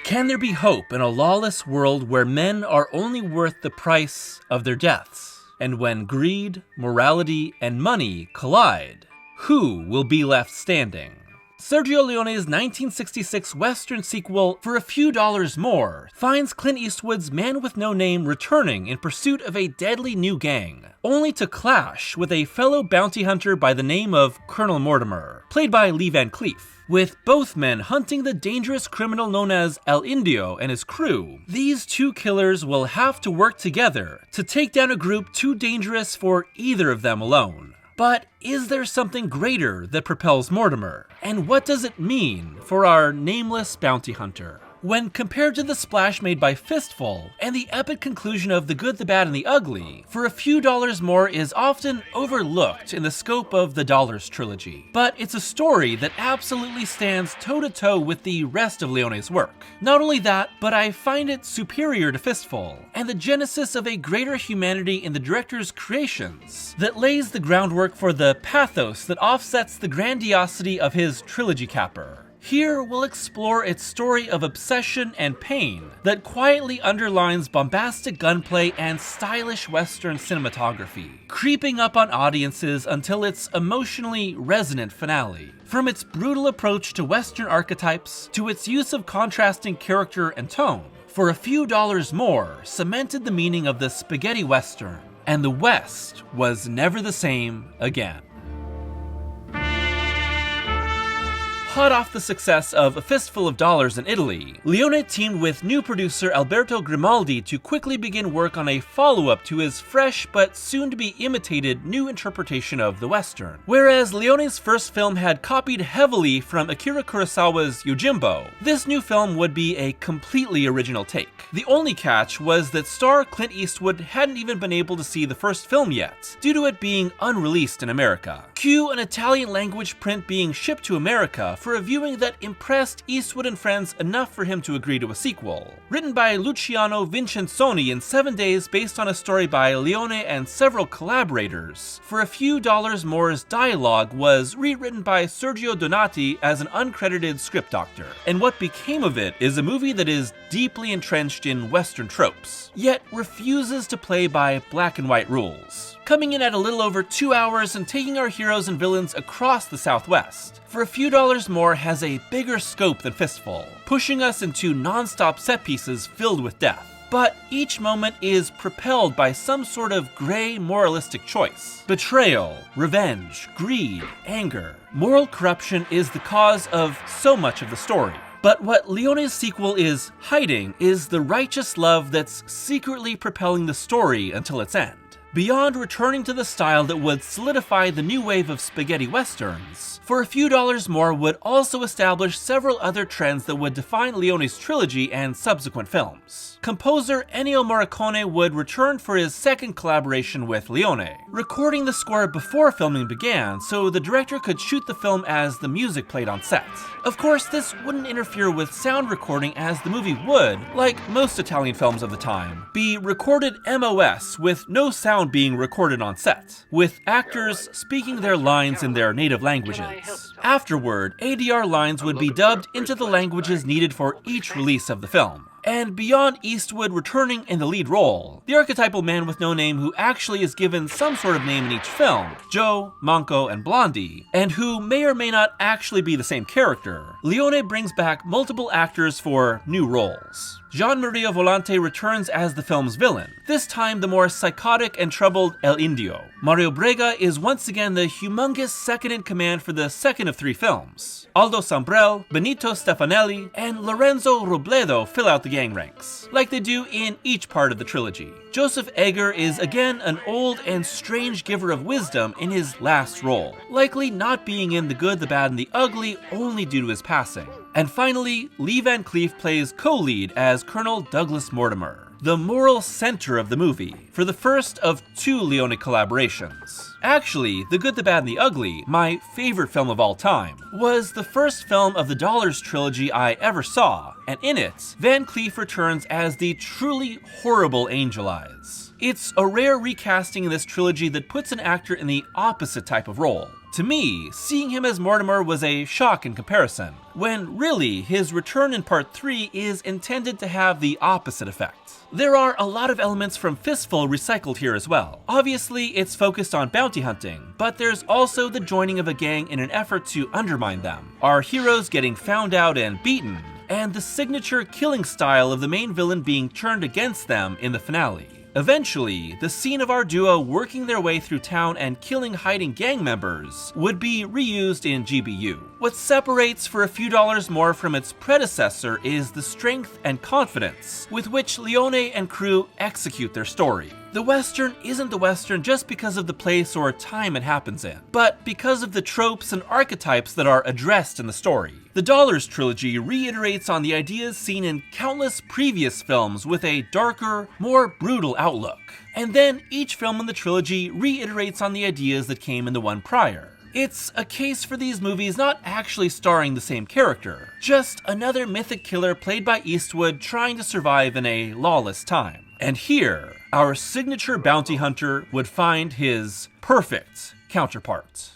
Can there be hope in a lawless world where men are only worth the price of their deaths? And when greed, morality, and money collide, who will be left standing? Sergio Leone's 1966 Western sequel, For a Few Dollars More, finds Clint Eastwood's Man with No Name returning in pursuit of a deadly new gang, only to clash with a fellow bounty hunter by the name of Colonel Mortimer, played by Lee Van Cleef. With both men hunting the dangerous criminal known as El Indio and his crew, these two killers will have to work together to take down a group too dangerous for either of them alone. But is there something greater that propels Mortimer? And what does it mean for our nameless bounty hunter? When compared to the splash made by Fistful and the epic conclusion of The Good, the Bad, and the Ugly, For a Few Dollars More is often overlooked in the scope of the Dollars Trilogy. But it's a story that absolutely stands toe-to-toe with the rest of Leone's work. Not only that, but I find it superior to Fistful, and the genesis of a greater humanity in the director's creations that lays the groundwork for the pathos that offsets the grandiosity of his trilogy capper. Here, we'll explore its story of obsession and pain that quietly underlines bombastic gunplay and stylish Western cinematography, creeping up on audiences until its emotionally resonant finale. From its brutal approach to Western archetypes to its use of contrasting character and tone, For a Few Dollars More cemented the meaning of the spaghetti Western, and the West was never the same again. Hot off the success of A Fistful of Dollars in Italy, Leone teamed with new producer Alberto Grimaldi to quickly begin work on a follow-up to his fresh but soon-to-be imitated new interpretation of the Western. Whereas Leone's first film had copied heavily from Akira Kurosawa's Yojimbo, this new film would be a completely original take. The only catch was that star Clint Eastwood hadn't even been able to see the first film yet, due to it being unreleased in America. Cue an Italian-language print being shipped to America for a viewing that impressed Eastwood and friends enough for him to agree to a sequel. Written by Luciano Vincenzoni in 7 days based on a story by Leone and several collaborators, For a Few Dollars More's dialogue was rewritten by Sergio Donati as an uncredited script doctor, and what became of it is a movie that is deeply entrenched in Western tropes, yet refuses to play by black and white rules. Coming in at a little over 2 hours and taking our heroes and villains across the Southwest, For a Few Dollars More has a bigger scope than Fistful, pushing us into non-stop set pieces filled with death. But each moment is propelled by some sort of gray moralistic choice. Betrayal, revenge, greed, anger. Moral corruption is the cause of so much of the story. But what Leone's sequel is hiding is the righteous love that's secretly propelling the story until its end. Beyond returning to the style that would solidify the new wave of spaghetti westerns, For a Few Dollars More would also establish several other trends that would define Leone's trilogy and subsequent films. Composer Ennio Morricone would return for his second collaboration with Leone, recording the score before filming began so the director could shoot the film as the music played on set. Of course, this wouldn't interfere with sound recording, as the movie would, like most Italian films of the time, be recorded MOS with no sound being recorded on set, with actors speaking their lines in their native languages. Afterward, ADR lines would be dubbed into the languages needed for each release of the film. And beyond Eastwood returning in the lead role, the archetypal man with no name who actually is given some sort of name in each film, Joe, Manco, and Blondie, and who may or may not actually be the same character, Leone brings back multiple actors for new roles. Gian Maria Volante returns as the film's villain, this time the more psychotic and troubled El Indio. Mario Brega is once again the humongous second-in-command for the second of 3 films. Aldo Sambrell, Benito Stefanelli, and Lorenzo Robledo fill out the gang ranks, like they do in each part of the trilogy. Joseph Egger is again an old and strange giver of wisdom in his last role, likely not being in The Good, the Bad, and the Ugly only due to his passing. And finally, Lee Van Cleef plays co-lead as Colonel Douglas Mortimer, the moral center of the movie, for the first of 2 Leone collaborations. Actually, The Good, the Bad, and the Ugly, my favorite film of all time, was the first film of the Dollars Trilogy I ever saw, and in it, Van Cleef returns as the truly horrible Angel Eyes. It's a rare recasting in this trilogy that puts an actor in the opposite type of role. To me, seeing him as Mortimer was a shock in comparison. when really his return in part 3 is intended to have the opposite effect. There are a lot of elements from Fistful recycled here as well. Obviously, it's focused on bounty hunting, but there's also the joining of a gang in an effort to undermine them, our heroes getting found out and beaten, and the signature killing style of the main villain being turned against them in the finale. Eventually, the scene of our duo working their way through town and killing hiding gang members would be reused in GBU. What separates for a few dollars more from its predecessor is the strength and confidence with which Leone and crew execute their story. The Western isn't the Western just because of the place or time it happens in, but because of the tropes and archetypes that are addressed in the story. The Dollars Trilogy reiterates on the ideas seen in countless previous films with a darker, more brutal outlook. And then each film in the trilogy reiterates on the ideas that came in the one prior. It's a case for these movies not actually starring the same character, just another mythic killer played by Eastwood trying to survive in a lawless time. And here, our signature bounty hunter would find his perfect counterpart.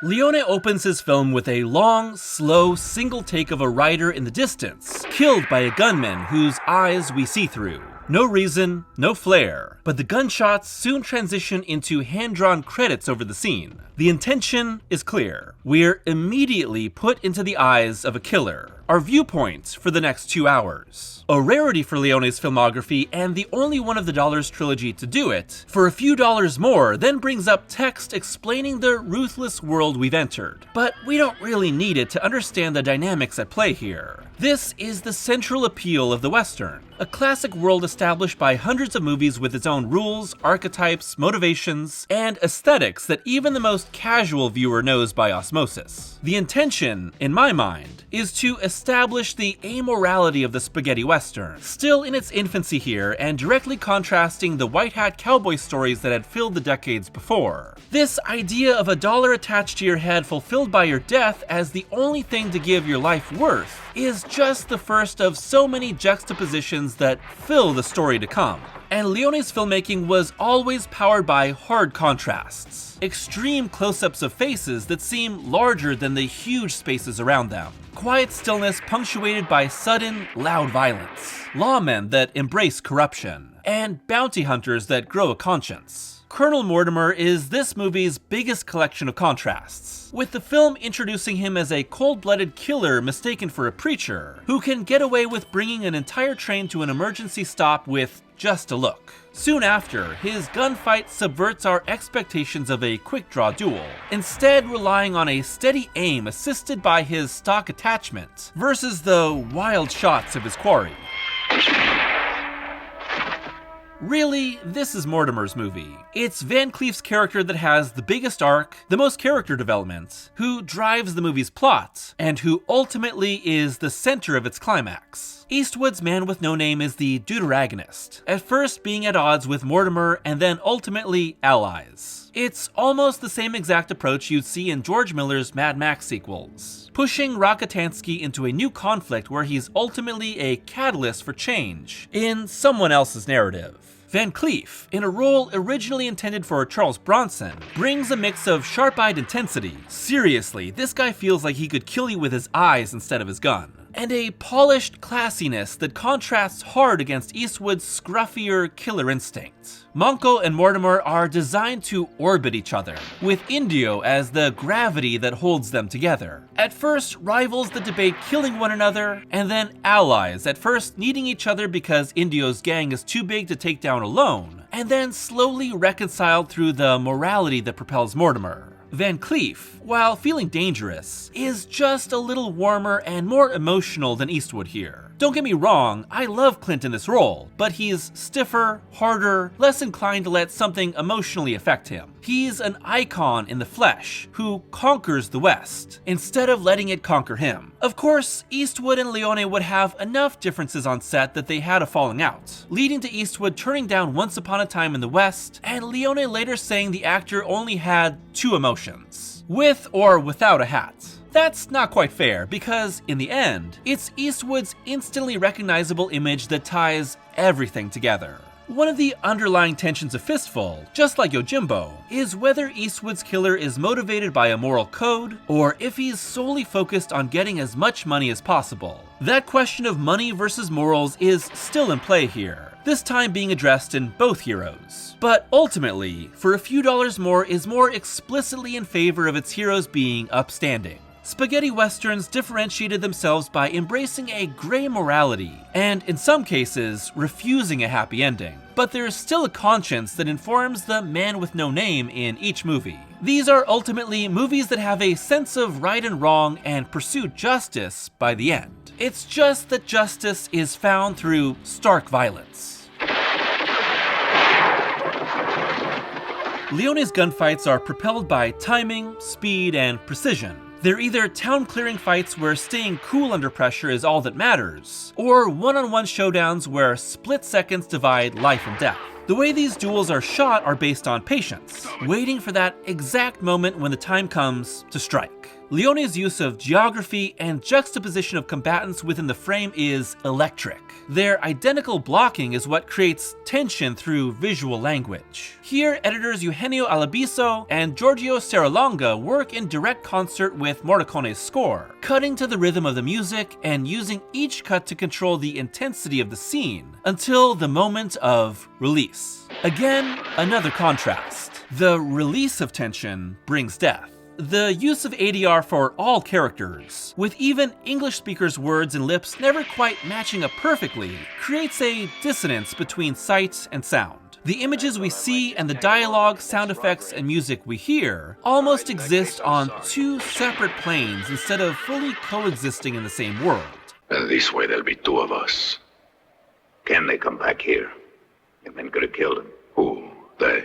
Leone opens his film with a long, slow, single take of a rider in the distance, killed by a gunman whose eyes we see through. No reason, no flair, but the gunshots soon transition into hand-drawn credits over the scene. The intention is clear. We're immediately put into the eyes of a killer, our viewpoint for the next 2 hours. A rarity for Leone's filmography, and the only one of the Dollars Trilogy to do it, for a few dollars more then brings up text explaining the ruthless world we've entered. But we don't really need it to understand the dynamics at play here. This is the central appeal of the Western, a classic world established by hundreds of movies with its own rules, archetypes, motivations, and aesthetics that even the most casual viewer knows by osmosis. The intention, in my mind, is to establish the amorality of the spaghetti Western, still in its infancy here and directly contrasting the white hat cowboy stories that had filled the decades before. This idea of a dollar attached to your head fulfilled by your death as the only thing to give your life worth is just the first of so many juxtapositions that fill the story to come. And Leone's filmmaking was always powered by hard contrasts, extreme close-ups of faces that seem larger than the huge spaces around them, quiet stillness punctuated by sudden, loud violence, lawmen that embrace corruption, and bounty hunters that grow a conscience. Colonel Mortimer is this movie's biggest collection of contrasts, with the film introducing him as a cold-blooded killer mistaken for a preacher, who can get away with bringing an entire train to an emergency stop with just a look. Soon after, his gunfight subverts our expectations of a quick-draw duel, instead relying on a steady aim assisted by his stock attachment, versus the wild shots of his quarry. Really, this is Mortimer's movie. It's Van Cleef's character that has the biggest arc, the most character development, who drives the movie's plot, and who ultimately is the center of its climax. Eastwood's Man with No Name is the deuteragonist, at first being at odds with Mortimer and then ultimately allies. It's almost the same exact approach you'd see in George Miller's Mad Max sequels, pushing Rockatansky into a new conflict where he's ultimately a catalyst for change in someone else's narrative. Van Cleef, in a role originally intended for Charles Bronson, brings a mix of sharp-eyed intensity. Seriously, this guy feels like he could kill you with his eyes instead of his gun. And a polished classiness that contrasts hard against Eastwood's scruffier killer instinct. Monco and Mortimer are designed to orbit each other, with Ennio as the gravity that holds them together. At first, rivals that debate killing one another, and then allies, at first needing each other because Ennio's gang is too big to take down alone, and then slowly reconciled through the morality that propels Mortimer. Van Cleef, while feeling dangerous, is just a little warmer and more emotional than Eastwood here. Don't get me wrong, I love Clint in this role, but he's stiffer, harder, less inclined to let something emotionally affect him. He's an icon in the flesh, who conquers the West, instead of letting it conquer him. Of course, Eastwood and Leone would have enough differences on set that they had a falling out, leading to Eastwood turning down Once Upon a Time in the West, and Leone later saying the actor only had 2 emotions, with or without a hat. That's not quite fair, because in the end, it's Eastwood's instantly recognizable image that ties everything together. One of the underlying tensions of Fistful, just like Yojimbo, is whether Eastwood's killer is motivated by a moral code, or if he's solely focused on getting as much money as possible. That question of money versus morals is still in play here, this time being addressed in both heroes. But ultimately, For a Few Dollars More is more explicitly in favor of its heroes being upstanding. Spaghetti westerns differentiated themselves by embracing a gray morality, and in some cases, refusing a happy ending. But there's still a conscience that informs the man with no name in each movie. These are ultimately movies that have a sense of right and wrong and pursue justice by the end. It's just that justice is found through stark violence. Leone's gunfights are propelled by timing, speed, and precision. They're either town-clearing fights where staying cool under pressure is all that matters, or one-on-one showdowns where split seconds divide life and death. The way these duels are shot are based on patience, waiting for that exact moment when the time comes to strike. Leone's use of geography and juxtaposition of combatants within the frame is electric. Their identical blocking is what creates tension through visual language. Here, editors Eugenio Alabiso and Giorgio Serralonga work in direct concert with Morricone's score, cutting to the rhythm of the music and using each cut to control the intensity of the scene until the moment of release. Again, another contrast. The release of tension brings death. The use of ADR for all characters, with even English speakers' words and lips never quite matching up perfectly, creates a dissonance between sight and sound. The images we see and the dialogue, sound effects, and music we hear almost exist on two separate planes instead of fully coexisting in the same world. And this way there'll be two of us. Can they come back here? And then could have killed him. Who? They?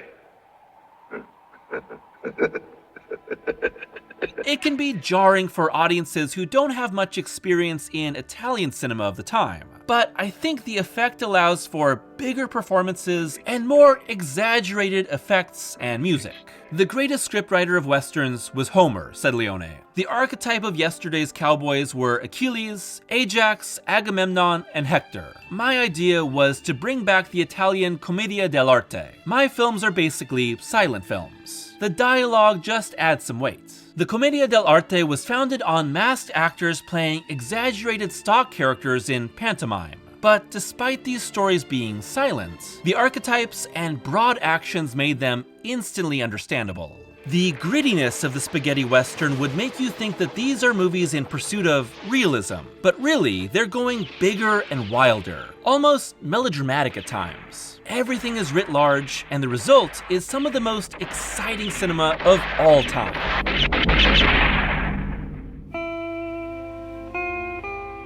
It can be jarring for audiences who don't have much experience in Italian cinema of the time, but I think the effect allows for bigger performances and more exaggerated effects and music. The greatest scriptwriter of westerns was Homer, said Leone. The archetype of yesterday's cowboys were Achilles, Ajax, Agamemnon, and Hector. My idea was to bring back the Italian commedia dell'arte. My films are basically silent films. The dialogue just adds some weight. The Commedia dell'arte was founded on masked actors playing exaggerated stock characters in pantomime. But despite these stories being silent, the archetypes and broad actions made them instantly understandable. The grittiness of the spaghetti western would make you think that these are movies in pursuit of realism, but really, they're going bigger and wilder, almost melodramatic at times. Everything is writ large, and the result is some of the most exciting cinema of all time.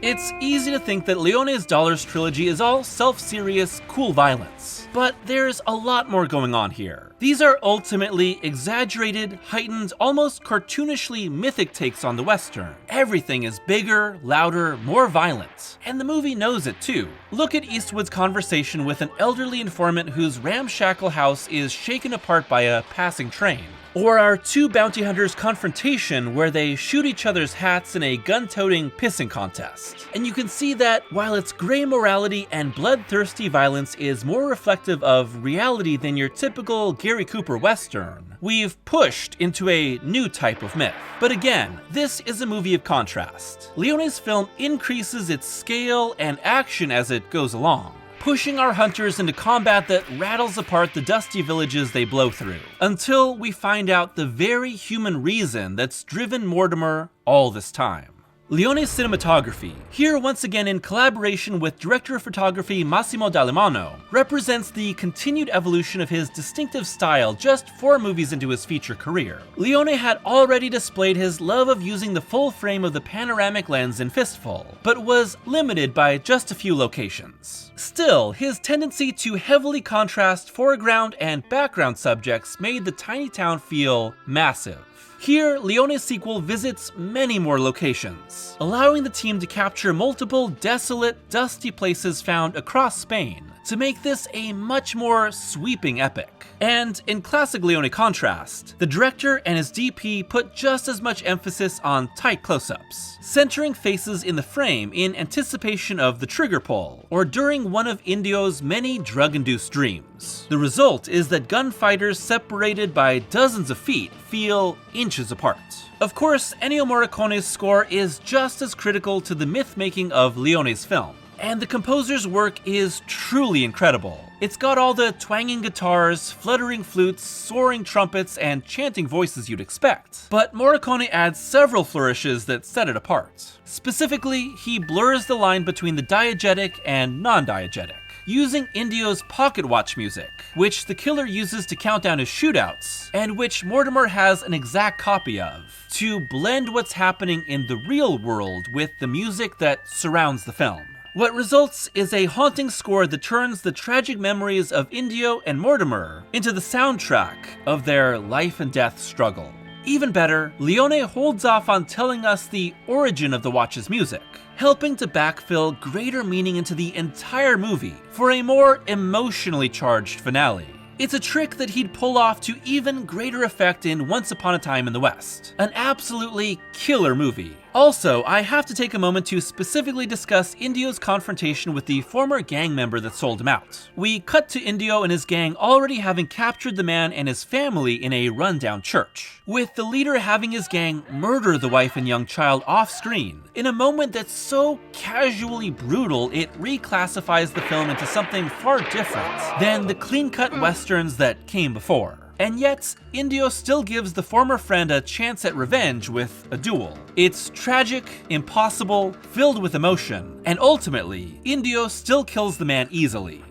It's easy to think that Leone's Dollars Trilogy is all self-serious, cool violence. But there's a lot more going on here. These are ultimately exaggerated, heightened, almost cartoonishly mythic takes on the Western. Everything is bigger, louder, more violent. And the movie knows it too. Look at Eastwood's conversation with an elderly informant whose ramshackle house is shaken apart by a passing train. Or our two bounty hunters' confrontation where they shoot each other's hats in a gun-toting pissing contest. And you can see that while its gray morality and bloodthirsty violence is more reflective of reality than your typical Gary Cooper Western, we've pushed into a new type of myth. But again, this is a movie of contrast. Leone's film increases its scale and action as it goes along, pushing our hunters into combat that rattles apart the dusty villages they blow through, until we find out the very human reason that's driven Mortimer all this time. Leone's cinematography, here once again in collaboration with director of photography Massimo D'Alemano, represents the continued evolution of his distinctive style just 4 movies into his feature career. Leone had already displayed his love of using the full frame of the panoramic lens in Fistful, but was limited by just a few locations. Still, his tendency to heavily contrast foreground and background subjects made the tiny town feel massive. Here, Leone's sequel visits many more locations, allowing the team to capture multiple desolate, dusty places found across Spain, to make this a much more sweeping epic. And in classic Leone contrast, the director and his DP put just as much emphasis on tight close-ups, centering faces in the frame in anticipation of the trigger pull, or during one of Ennio's many drug-induced dreams. The result is that gunfighters separated by dozens of feet feel inches apart. Of course, Ennio Morricone's score is just as critical to the myth-making of Leone's film, and the composer's work is truly incredible. It's got all the twanging guitars, fluttering flutes, soaring trumpets, and chanting voices you'd expect. But Morricone adds several flourishes that set it apart. Specifically, he blurs the line between the diegetic and non-diegetic, using Ennio's pocket watch music, which the killer uses to count down his shootouts, and which Mortimer has an exact copy of, to blend what's happening in the real world with the music that surrounds the film. What results is a haunting score that turns the tragic memories of Ennio and Mortimer into the soundtrack of their life and death struggle. Even better, Leone holds off on telling us the origin of the watch's music, helping to backfill greater meaning into the entire movie for a more emotionally charged finale. It's a trick that he'd pull off to even greater effect in Once Upon a Time in the West, an absolutely killer movie. Also, I have to take a moment to specifically discuss Ennio's confrontation with the former gang member that sold him out. We cut to Ennio and his gang already having captured the man and his family in a rundown church, with the leader having his gang murder the wife and young child off-screen, in a moment that's so casually brutal it reclassifies the film into something far different than the clean-cut westerns that came before. And yet, Ennio still gives the former friend a chance at revenge with a duel. It's tragic, impossible, filled with emotion, and ultimately, Ennio still kills the man easily.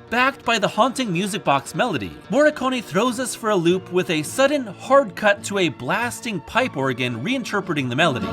Backed by the haunting music box melody, Morricone throws us for a loop with a sudden hard cut to a blasting pipe organ reinterpreting the melody.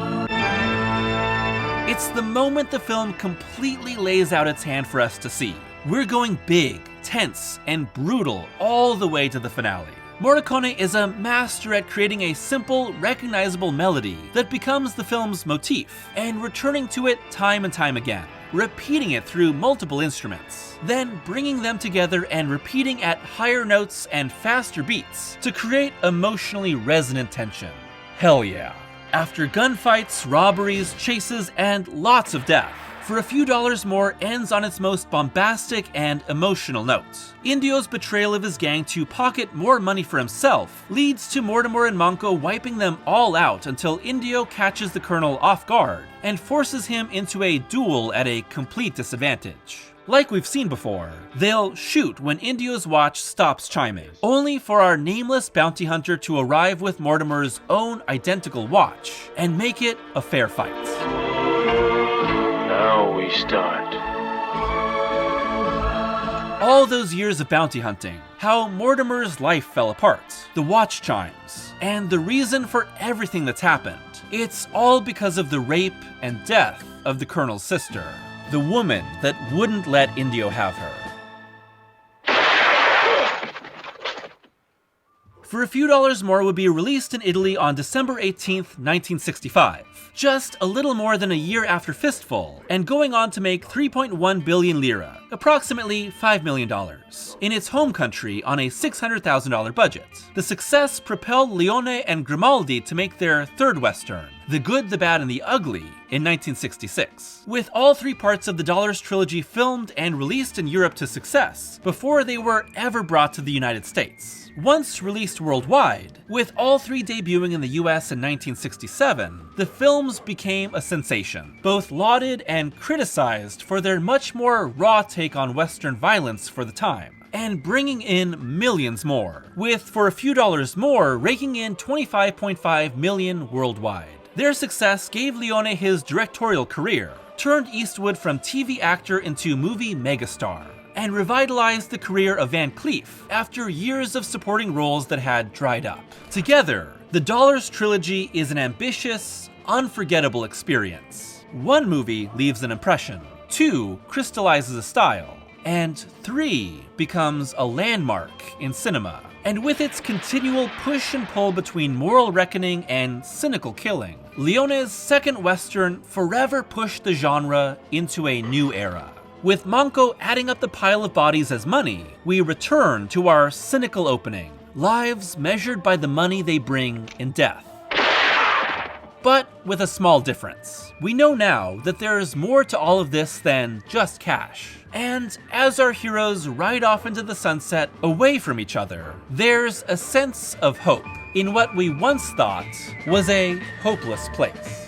It's the moment the film completely lays out its hand for us to see. We're going big, tense, and brutal all the way to the finale. Morricone is a master at creating a simple, recognizable melody that becomes the film's motif, and returning to it time and time again, repeating it through multiple instruments, then bringing them together and repeating at higher notes and faster beats to create emotionally resonant tension. Hell yeah. After gunfights, robberies, chases, and lots of death, For a Few Dollars More ends on its most bombastic and emotional note. Ennio's betrayal of his gang to pocket more money for himself leads to Mortimer and Manco wiping them all out until Ennio catches the colonel off guard and forces him into a duel at a complete disadvantage. Like we've seen before, they'll shoot when Ennio's watch stops chiming, only for our nameless bounty hunter to arrive with Mortimer's own identical watch and make it a fair fight. Now we start. All those years of bounty hunting, how Mortimer's life fell apart, the watch chimes, and the reason for everything that's happened. It's all because of the rape and death of the colonel's sister, the woman that wouldn't let Ennio have her. For a Few Dollars More would be released in Italy on December 18th, 1965, just a little more than a year after Fistful, and going on to make 3.1 billion lira, approximately $5 million, in its home country on a $600,000 budget. The success propelled Leone and Grimaldi to make their third Western, The Good, the Bad, and the Ugly, in 1966, with all three parts of the Dollars Trilogy filmed and released in Europe to success before they were ever brought to the United States. Once released worldwide, with all three debuting in the US in 1967, the films became a sensation, both lauded and criticized for their much more raw take on Western violence for the time, and bringing in millions more, with For a Few Dollars More raking in 25.5 million worldwide. Their success gave Leone his directorial career, turned Eastwood from TV actor into movie megastar, and revitalized the career of Van Cleef after years of supporting roles that had dried up. Together, the Dollars Trilogy is an ambitious, unforgettable experience. 1 movie leaves an impression, 2 crystallizes a style, and 3 becomes a landmark in cinema. And with its continual push and pull between moral reckoning and cynical killing, Leone's second Western forever pushed the genre into a new era. With Manco adding up the pile of bodies as money, we return to our cynical opening. Lives measured by the money they bring in death. But with a small difference. We know now that there's more to all of this than just cash. And as our heroes ride off into the sunset away from each other, there's a sense of hope in what we once thought was a hopeless place.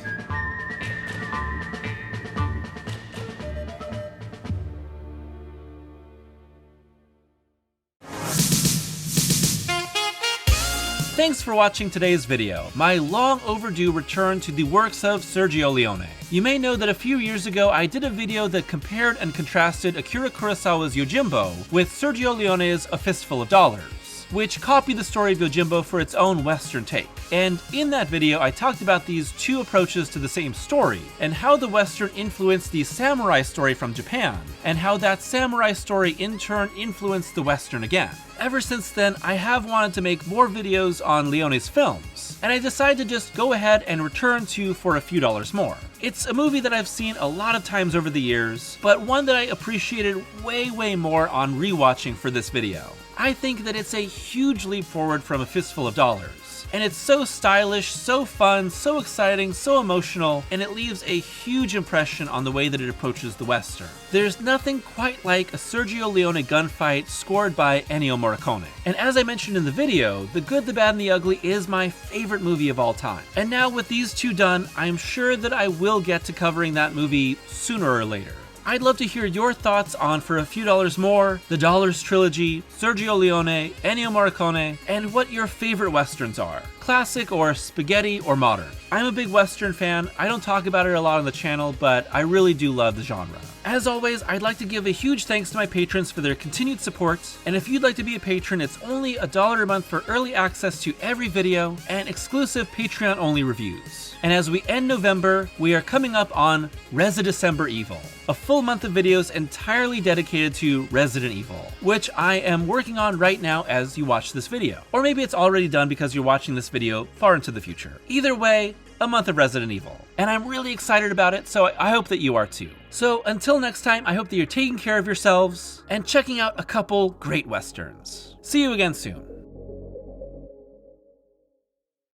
Thanks for watching today's video, my long overdue return to the works of Sergio Leone. You may know that a few years ago I did a video that compared and contrasted Akira Kurosawa's Yojimbo with Sergio Leone's A Fistful of Dollars, which copied the story of Yojimbo for its own Western take. And in that video I talked about these two approaches to the same story, and how the Western influenced the samurai story from Japan, and how that samurai story in turn influenced the Western again. Ever since then, I have wanted to make more videos on Leone's films, and I decided to just go ahead and return to For a Few Dollars More. It's a movie that I've seen a lot of times over the years, but one that I appreciated way more on rewatching for this video. I think that it's a huge leap forward from A Fistful of Dollars. And it's so stylish, so fun, so exciting, so emotional, and it leaves a huge impression on the way that it approaches the Western. There's nothing quite like a Sergio Leone gunfight scored by Ennio Morricone. And as I mentioned in the video, The Good, the Bad, and the Ugly is my favorite movie of all time. And now with these two done, I'm sure that I will get to covering that movie sooner or later. I'd love to hear your thoughts on For a Few Dollars More, the Dollars Trilogy, Sergio Leone, Ennio Morricone, and what your favorite Westerns are. Classic or spaghetti or modern. I'm a big Western fan. I don't talk about it a lot on the channel, but I really do love the genre. As always, I'd like to give a huge thanks to my patrons for their continued support, and if you'd like to be a patron, it's only $1 a month for early access to every video and exclusive Patreon-only reviews. And as we end November, we are coming up on Residecember Evil, a full month of videos entirely dedicated to Resident Evil, which I am working on right now as you watch this video. Or maybe it's already done because you're watching this video far into the future. Either way, a month of Resident Evil. And I'm really excited about it, so I hope that you are too. So until next time, I hope that you're taking care of yourselves and checking out a couple great Westerns. See you again soon.